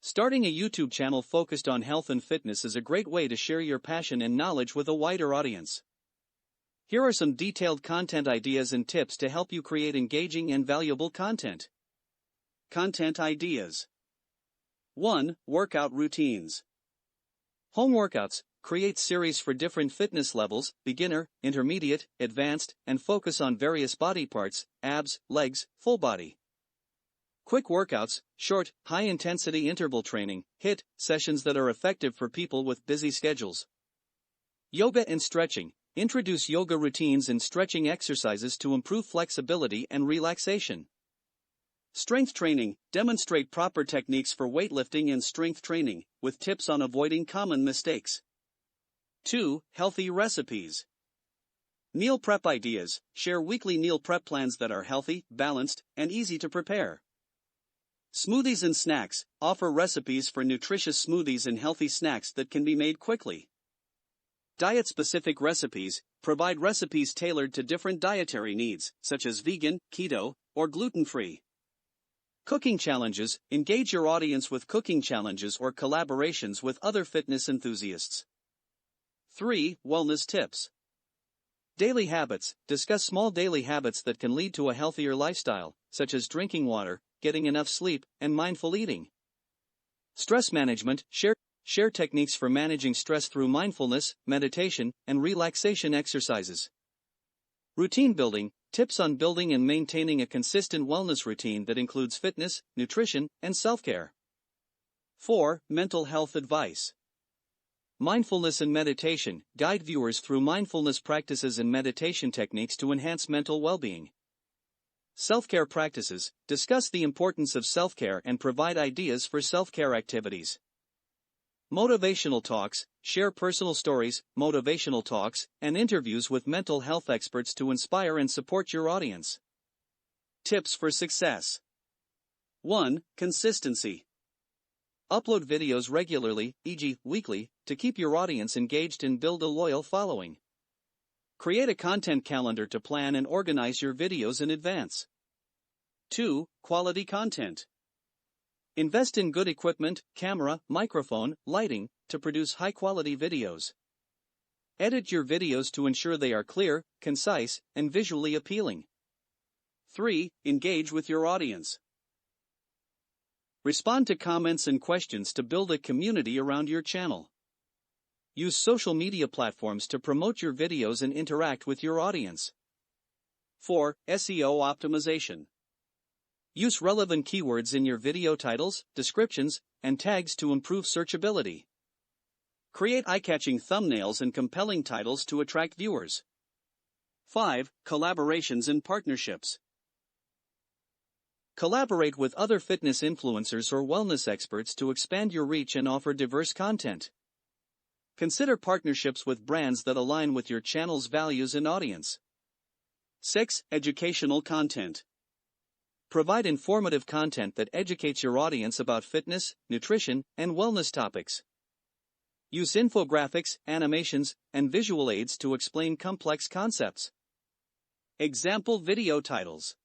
Starting a YouTube channel focused on health and fitness is a great way to share your passion and knowledge with a wider audience. Here are some detailed content ideas and tips to help you create engaging and valuable content. Content ideas. 1. Workout routines. Home workouts. Create series for different fitness levels, beginner, intermediate, advanced, and focus on various body parts, abs, legs, full body. Quick workouts, short, high-intensity interval training, HIIT, sessions that are effective for people with busy schedules. Yoga and stretching. Introduce yoga routines and stretching exercises to improve flexibility and relaxation. Strength training. Demonstrate proper techniques for weightlifting and strength training, with tips on avoiding common mistakes. 2. Healthy recipes. Meal prep ideas. Share weekly meal prep plans that are healthy, balanced, and easy to prepare. Smoothies and snacks. Offer recipes for nutritious smoothies and healthy snacks that can be made quickly. Diet-specific recipes. Provide recipes tailored to different dietary needs, such as vegan, keto, or gluten-free. Cooking challenges. Engage your audience with cooking challenges or collaborations with other fitness enthusiasts. 3. Wellness tips. Daily habits. Discuss small daily habits that can lead to a healthier lifestyle, such as drinking water, getting enough sleep, and mindful eating. Stress management. Share techniques for managing stress through mindfulness, meditation, and relaxation exercises. Routine building. Tips on building and maintaining a consistent wellness routine that includes fitness, nutrition, and self-care. 4. Mental health advice. Mindfulness and meditation. Guide viewers through mindfulness practices and meditation techniques to enhance mental well-being. Self-care practices. Discuss the importance of self-care and provide ideas for self-care activities. Motivational talks. Share personal stories, motivational talks, and interviews with mental health experts to inspire and support your audience. Tips for success. 1. Consistency. Upload videos regularly, e.g., weekly, to keep your audience engaged and build a loyal following. Create a content calendar to plan and organize your videos in advance. 2. Quality content. Invest in good equipment, camera, microphone, lighting, to produce high-quality videos. Edit your videos to ensure they are clear, concise, and visually appealing. 3. Engage with your audience. Respond to comments and questions to build a community around your channel. Use social media platforms to promote your videos and interact with your audience. 4. SEO optimization. Use relevant keywords in your video titles, descriptions, and tags to improve searchability. Create eye-catching thumbnails and compelling titles to attract viewers. 5. Collaborations and partnerships. Collaborate with other fitness influencers or wellness experts to expand your reach and offer diverse content. Consider partnerships with brands that align with your channel's values and audience. 6. Educational content. Provide informative content that educates your audience about fitness, nutrition, and wellness topics. Use infographics, animations, and visual aids to explain complex concepts. Example video titles.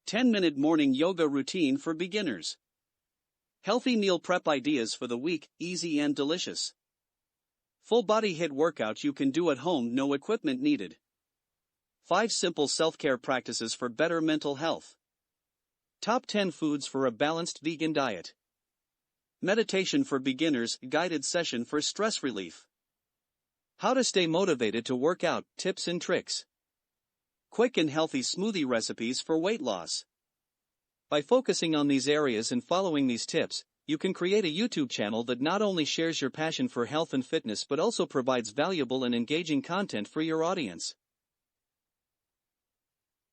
10-minute morning yoga routine for beginners. Healthy meal prep ideas for the week, easy and delicious. Full body HIIT workout you can do at home, no equipment needed. 5 simple self-care practices for better mental health. Top 10 foods for a balanced vegan diet. Meditation for beginners, guided session for stress relief. How to stay motivated to work out, tips and tricks. Quick and healthy smoothie recipes for weight loss. By focusing on these areas and following these tips, you can create a YouTube channel that not only shares your passion for health and fitness but also provides valuable and engaging content for your audience.